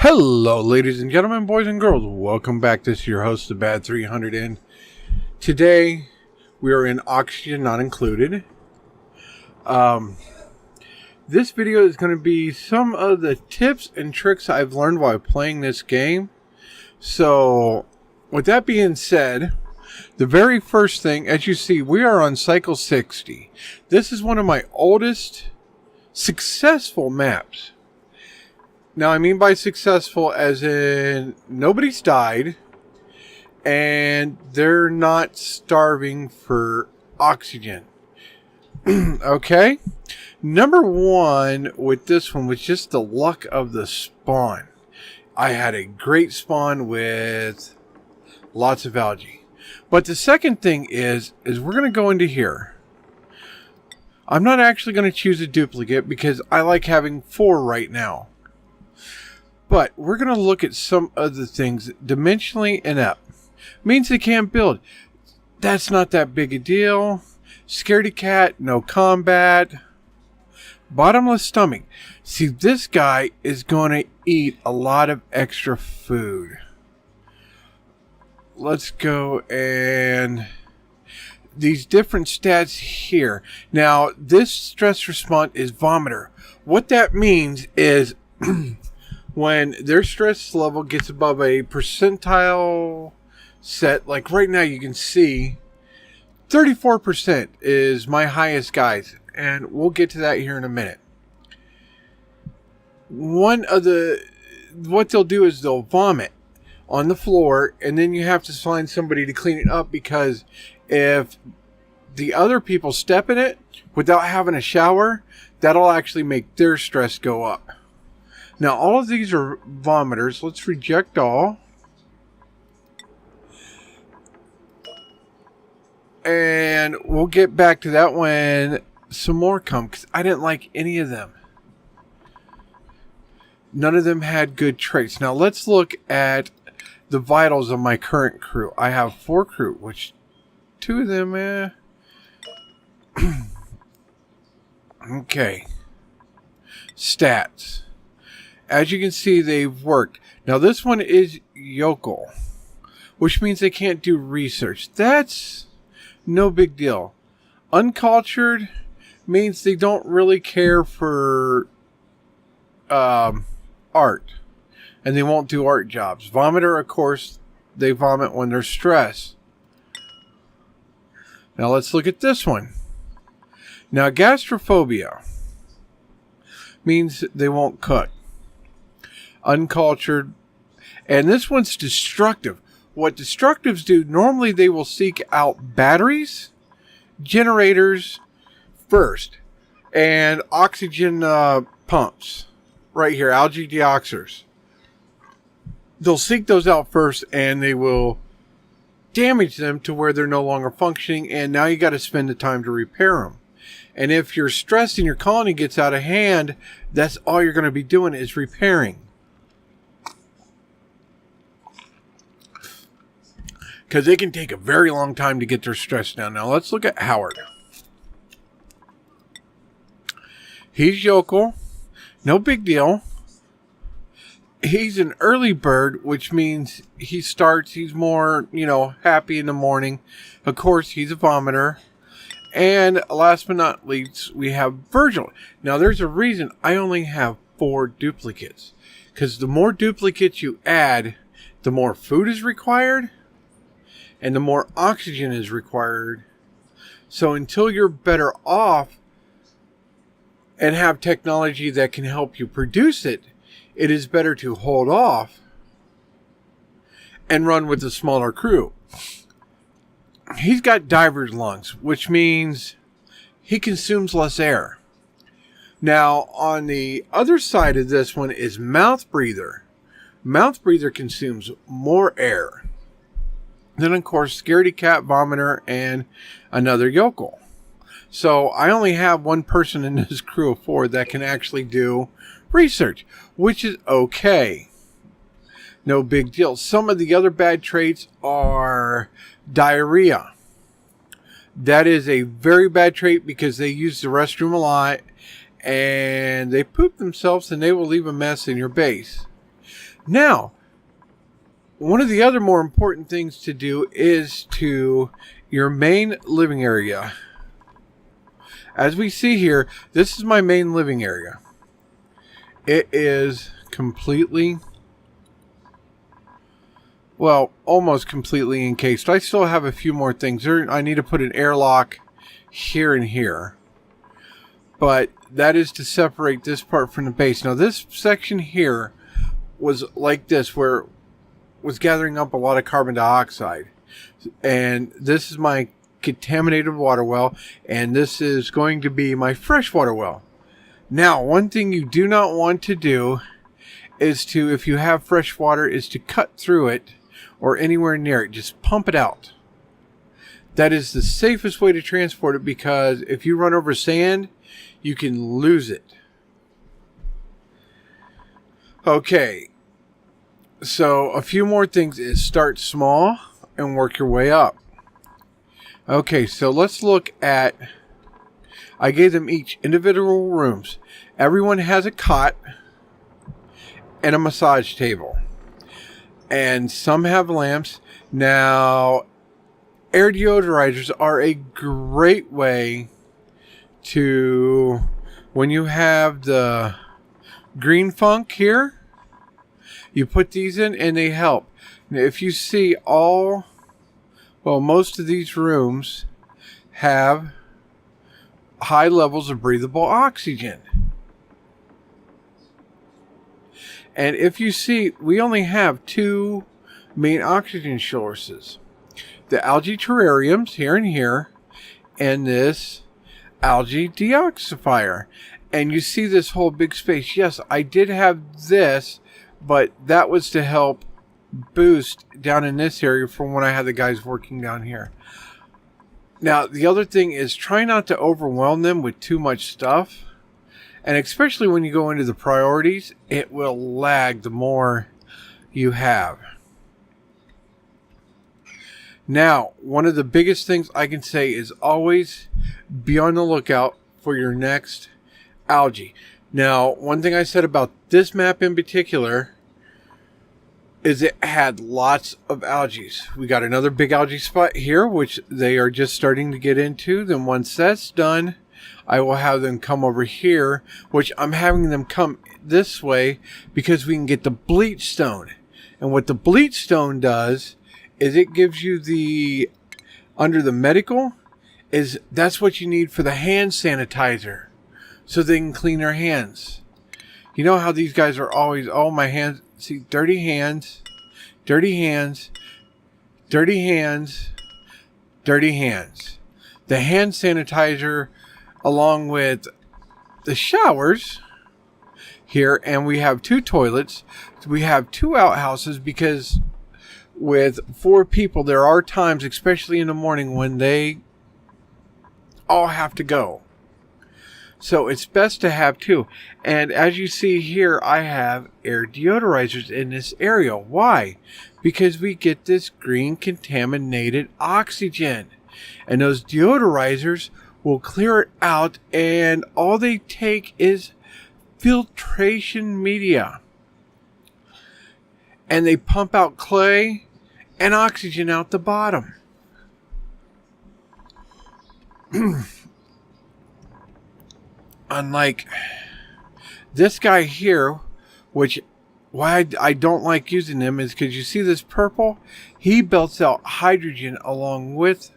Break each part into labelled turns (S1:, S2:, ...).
S1: Hello, ladies and gentlemen, boys and girls. Welcome back. This is your host, the Bad 300, and today we are in Oxygen Not Included. This video is going to be some of the tips and tricks I've learned while playing this game. So, with that being said, the very first thing, as you see, we are on Cycle 60. This is one of my oldest successful maps. Now, I mean by successful as in nobody's died and they're not starving for oxygen. Okay? Number one with this one was just the luck of the spawn. I had a great spawn with lots of algae. But the second thing is we're going to go into here. I'm not actually going to choose a duplicate because I like having 4 right now. But we're going to look at some other things. Dimensionally and up means they can't build. That's not that big a deal. Scaredy cat, no combat. Bottomless stomach. See, this guy is going to eat a lot of extra food. Let's go and these different stats here. Now, this stress response is vomiter. What that means is when their stress level gets above a percentile set, like right now you can see 34% is my highest, guys, and we'll get to that here in a minute. What they'll do is they'll vomit on the floor, and then you have to find somebody to clean it up, because if the other people step in it without having a shower, that'll actually make their stress go up. Now, all of these are vomiters. Let's reject all. And we'll get back to that when some more come, because I didn't like any of them. None of them had good traits. Now, let's look at the vitals of my current crew. I have 4 crew, which 2 of them, Okay. Stats. As you can see, they've worked. Now, this one is yokel, which means they can't do research. That's no big deal. Uncultured means they don't really care for art, and they won't do art jobs. Vomiter, of course, they vomit when they're stressed. Now, let's look at this one. Now, gastrophobia means they won't cook. Uncultured, and this one's destructive. What destructives do, normally they will seek out batteries, generators first, and oxygen pumps right here, algae deoxers. They'll seek those out first, and they will damage them to where they're no longer functioning, and now you got to spend the time to repair them. And if you're stressed and your colony gets out of hand, that's all you're going to be doing is repairing. Because they can take a very long time to get their stress down. Now, let's look at Howard. He's yokel. No big deal. He's an early bird, which means he's more, happy in the morning. Of course, he's a vomiter. And last but not least, we have Virgil. Now, there's a reason I only have 4 duplicates. Because the more duplicates you add, the more food is required, and the more oxygen is required. So until you're better off and have technology that can help you produce it, it is better to hold off and run with a smaller crew. He's got diver's lungs, which means he consumes less air. Now, on the other side of this one is mouth breather. Mouth breather consumes more air. Then, of course, scaredy cat, vomiter, and another yokel. So I only have 1 person in this crew of 4 that can actually do research, which is okay. No big deal. Some of the other bad traits are diarrhea. That is a very bad trait because they use the restroom a lot and they poop themselves and they will leave a mess in your base. Now, one of the other more important things to do is to your main living area. As we see here, this is my main living area. It is completely, well, almost completely encased. I still have a few more things. I need to put an airlock here and here. But that is to separate this part from the base. Now, this section here was like this, where it was gathering up a lot of carbon dioxide. And this is my contaminated water well, and this is going to be my freshwater well. Now, one thing you do not want to do is to, if you have fresh water, is to cut through it or anywhere near it. Just pump it out. That is the safest way to transport it, because if you run over sand, you can lose it. Okay, so a few more things is start small and work your way up. Okay, so let's look at, I gave them each individual rooms. Everyone has a cot and a massage table. And some have lamps. Now, air deodorizers are a great way to, when you have the green funk here, you put these in and they help. Now, if you see most of these rooms have high levels of breathable oxygen. And if you see, we only have two main oxygen sources. The algae terrariums here and here, and this algae deoxifier. And you see this whole big space. Yes, I did have this, but that was to help boost down in this area from when I had the guys working down here. Now, the other thing is try not to overwhelm them with too much stuff. And especially when you go into the priorities, it will lag the more you have. Now, one of the biggest things I can say is always be on the lookout for your next algae. Now, one thing I said about this map in particular is it had lots of algae. We got another big algae spot here, which they are just starting to get into. Then once that's done, I will have them come over here, which I'm having them come this way because we can get the bleach stone. And what the bleach stone does is it gives you the, under the medical, is that's what you need for the hand sanitizer, so they can clean their hands. You know how these guys are always, oh, my hands, see, dirty hands, dirty hands, dirty hands, dirty hands. The hand sanitizer, along with the showers here, and we have 2 toilets. We have 2 outhouses, because with 4 people, there are times, especially in the morning, when they all have to go. So it's best to have 2. And as you see here, I have air deodorizers in this area. Why? Because we get this green contaminated oxygen. And those deodorizers will clear it out, and all they take is filtration media. And they pump out clay and oxygen out the bottom. Unlike this guy here, which why I don't like using them is because you see this purple, he belts out hydrogen along with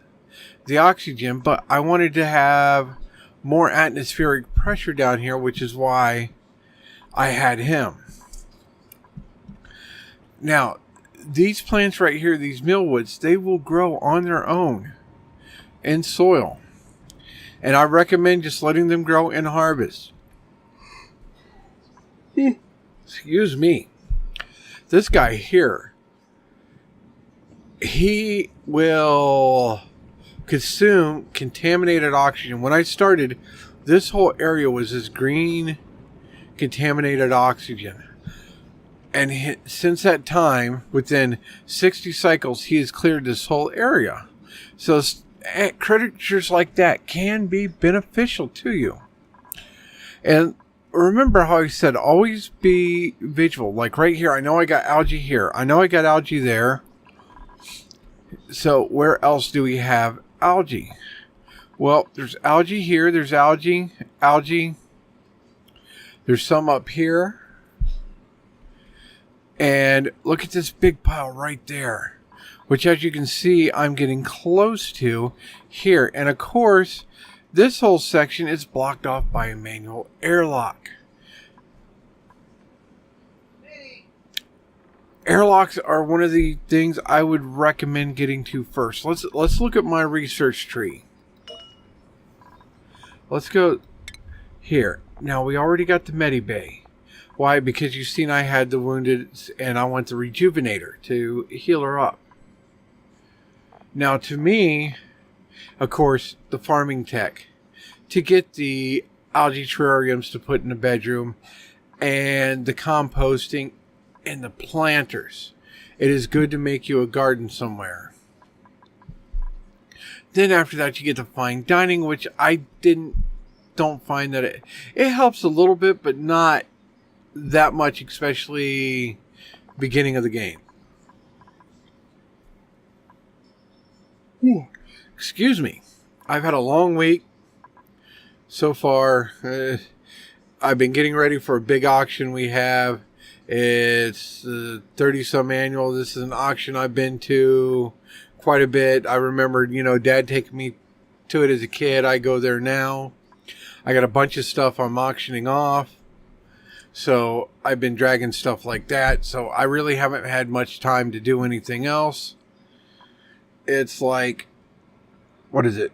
S1: the oxygen, but I wanted to have more atmospheric pressure down here, which is why I had him. Now, these plants right here, these mealwoods, they will grow on their own in soil. And I recommend just letting them grow in harvest. Excuse me. This guy here, he will consume contaminated oxygen. When I started, this whole area was this green contaminated oxygen. And since that time, within 60 cycles, he has cleared this whole area. So creatures like that can be beneficial to you. And remember how I said always be vigilant. Like right here, I know I got algae here. I know I got algae there. So where else do we have algae? Well, there's algae here. There's algae. There's some up here. And look at this big pile right there, which as you can see, I'm getting close to here. And of course, this whole section is blocked off by a manual airlock. Airlocks are one of the things I would recommend getting to first. Let's look at my research tree. Let's go here. Now we already got the Medibay. Why? Because you've seen I had the wounded and I want the rejuvenator to heal her up. Now to me, of course, the farming tech to get the algae terrariums to put in the bedroom and the composting and the planters. It is good to make you a garden somewhere. Then after that you get the fine dining, which I don't find that it helps a little bit, but not that much, especially beginning of the game. Ooh, excuse me. I've had a long week so far. I've been getting ready for a big auction we have. It's 30-some annual. This is an auction I've been to quite a bit. I remember, Dad taking me to it as a kid. I go there now. I got a bunch of stuff I'm auctioning off. So I've been dragging stuff like that. So I really haven't had much time to do anything else. It's like, what is it?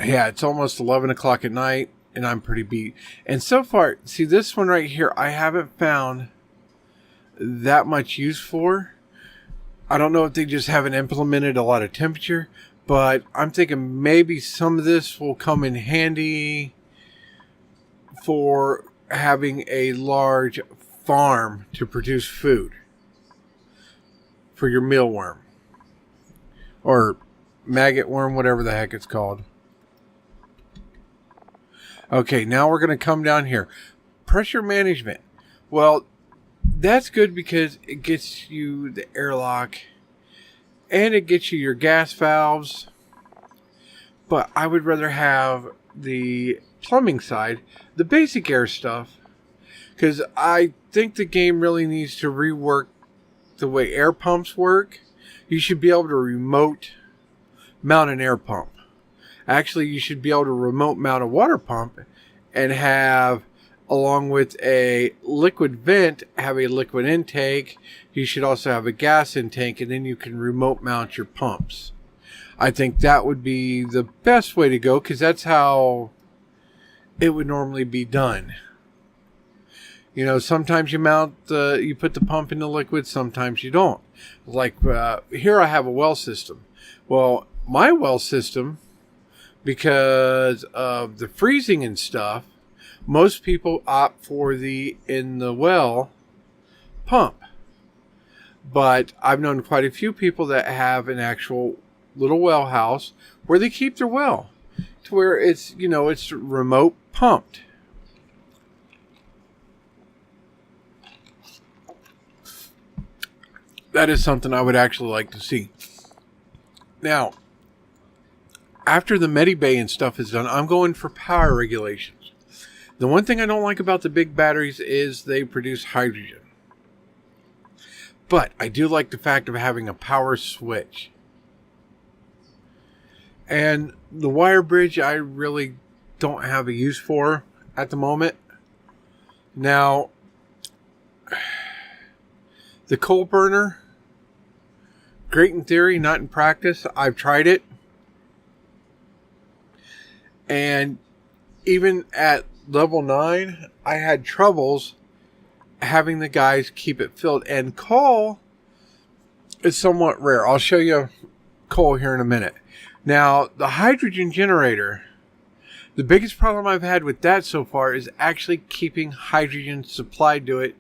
S1: Yeah, it's almost 11 o'clock at night and I'm pretty beat. And so far, see this one right here, I haven't found that much use for. I don't know if they just haven't implemented a lot of temperature, but I'm thinking maybe some of this will come in handy for having a large farm to produce food for your mealworm or maggot worm, whatever the heck it's called. Okay, now we're going to come down here. Pressure management. Well, that's good because it gets you the airlock and it gets you your gas valves. But I would rather have the plumbing side, the basic air stuff, because I think the game really needs to rework the way air pumps work. You should be able to remote mount an air pump. Actually, you should be able to remote mount a water pump and have, along with a liquid vent, have a liquid intake. You should also have a gas intake, and then you can remote mount your pumps. I think that would be the best way to go, because that's how it would normally be done. Sometimes you you put the pump in the liquid, sometimes you don't. Like here I have a well system. Well, my well system, because of the freezing and stuff, most people opt for the in the well pump. But I've known quite a few people that have an actual little well house where they keep their well to where it's, it's remote pumped. That is something I would actually like to see. Now, after the Medibay and stuff is done, I'm going for power regulations. The one thing I don't like about the big batteries is they produce hydrogen. But I do like the fact of having a power switch. And the wire bridge I really don't have a use for at the moment. Now, the coal burner, great in theory, not in practice. I've tried it. And even at level 9, I had troubles having the guys keep it filled. And coal is somewhat rare. I'll show you coal here in a minute. Now, the hydrogen generator, the biggest problem I've had with that so far is actually keeping hydrogen supplied to it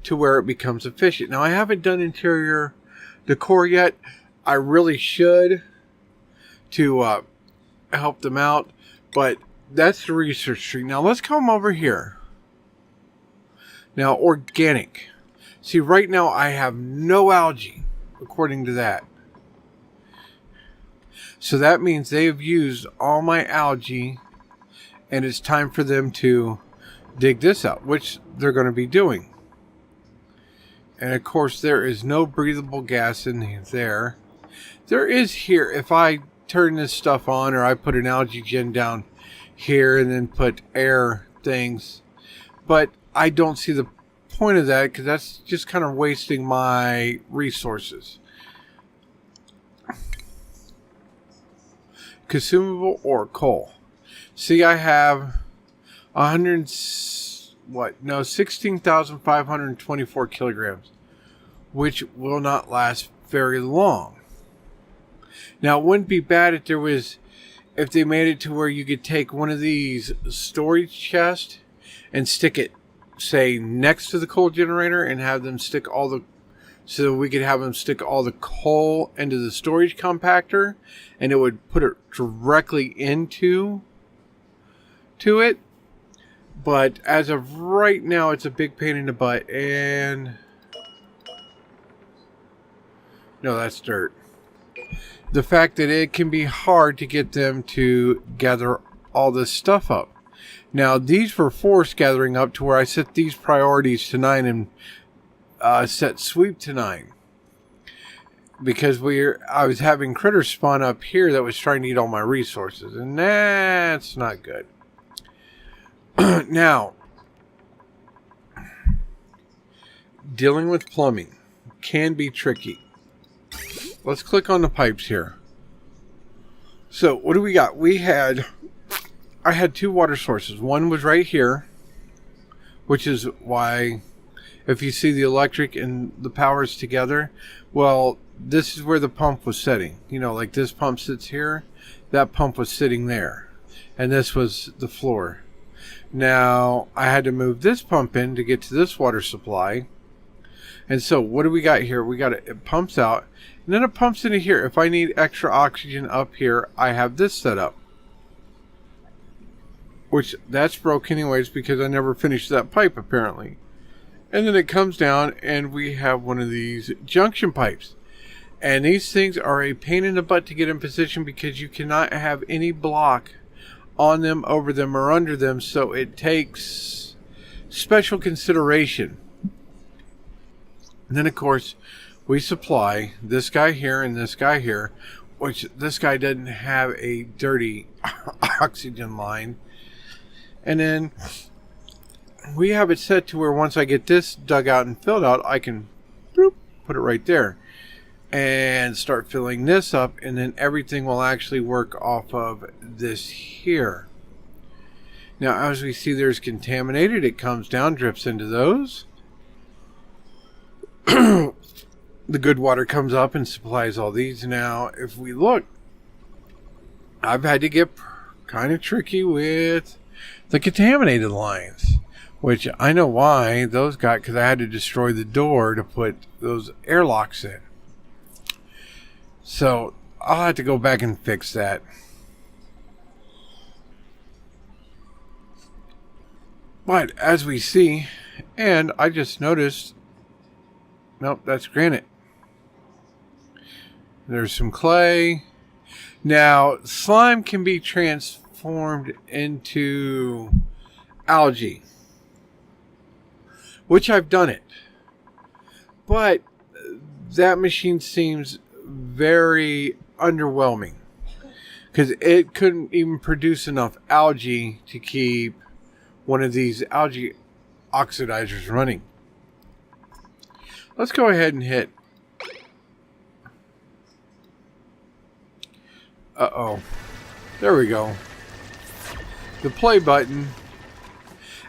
S1: to where it becomes efficient. Now, I haven't done interior decor yet. I really should to help them out, but that's the research tree. Now, let's come over here. Now, organic. See, right now I have no algae, according to that. So that means they have used all my algae, and it's time for them to dig this out, which they're going to be doing. And of course, there is no breathable gas in there. There is here, if I turn this stuff on, or I put an algae gen down here and then put air things. But I don't see the point of that, because that's just kind of wasting my resources. Consumable or coal. See, I have 16,524 kilograms, which will not last very long. Now, it wouldn't be bad if they made it to where you could take one of these storage chests and stick it, say, next to the coal generator, and have them stick so we could have them stick all the coal into the storage compactor, and it would put it directly into it. But as of right now, it's a big pain in the butt. And no, that's dirt. The fact that it can be hard to get them to gather all this stuff up. Now, these were forced gathering up to where I set these priorities to 9 and set sweep to 9. Because I was having critters spawn up here that was trying to eat all my resources. And that's not good. Now, dealing with plumbing can be tricky. Let's click on the pipes here. So, what do we got? I had 2 water sources. One was right here, which is why, if you see the electric and the powers together, well, this is where the pump was sitting. You know, like this pump sits here, that pump was sitting there, and this was the floor. Now, I had to move this pump in to get to this water supply. And so, what do we got here? It pumps out, and then it pumps into here. If I need extra oxygen up here, I have this set up. Which, that's broke anyways, because I never finished that pipe, apparently. And then it comes down, and we have one of these junction pipes. And these things are a pain in the butt to get in position, because you cannot have any block on them, over them, or under them. So it takes special consideration. And then, of course, we supply this guy here and this guy here, which this guy doesn't have a dirty oxygen line. And then we have it set to where once I get this dug out and filled out, I can put it right there and start filling this up, and then everything will actually work off of this here. Now, as we see, there's contaminated. It comes down, drips into those. The good water comes up and supplies all these. Now, if we look, I've had to get kind of tricky with the contaminated lines, which I know why those got, because I had to destroy the door to put those airlocks in. So I'll have to go back and fix that. But as we see, and I just noticed, nope, that's granite. There's some clay. Now, slime can be transformed into algae, which I've done it. But that machine seems very underwhelming, because it couldn't even produce enough algae to keep one of these algae oxidizers running. Let's go ahead and hit. Uh-oh. There we go. The play button.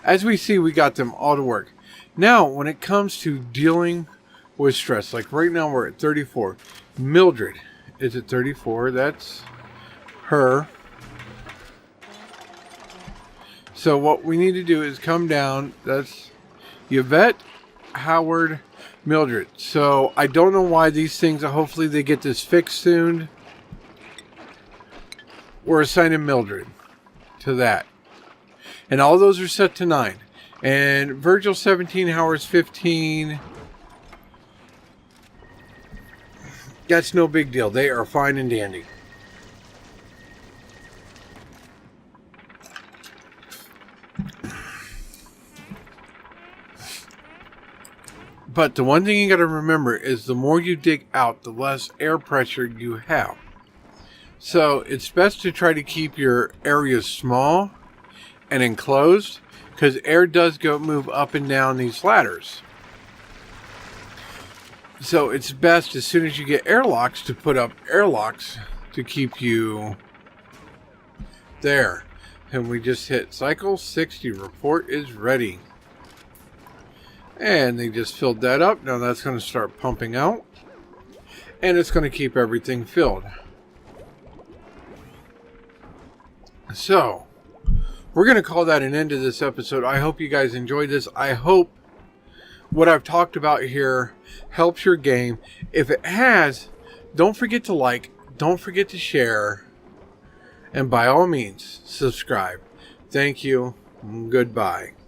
S1: As we see, we got them all to work. Now, when it comes to dealing with stress, like right now we're at 34. Mildred is at 34. That's her. So what we need to do is come down. That's Yvette, Howard, Mildred. So I don't know why these things, hopefully they get this fixed soon. We're assigning Mildred to that. And all those are set to 9. And Virgil 17, Howard's 15. That's no big deal. They are fine and dandy. But the one thing you got to remember is the more you dig out, the less air pressure you have. So it's best to try to keep your areas small and enclosed, because air does move up and down these ladders. So it's best as soon as you get airlocks to put up airlocks to keep you there. And we just hit cycle 60. Report is ready. And they just filled that up. Now that's going to start pumping out. And it's going to keep everything filled. So, we're going to call that an end to this episode. I hope you guys enjoyed this. I hope what I've talked about here helps your game. If it has, don't forget to like, don't forget to share, and by all means, subscribe. Thank you. Goodbye.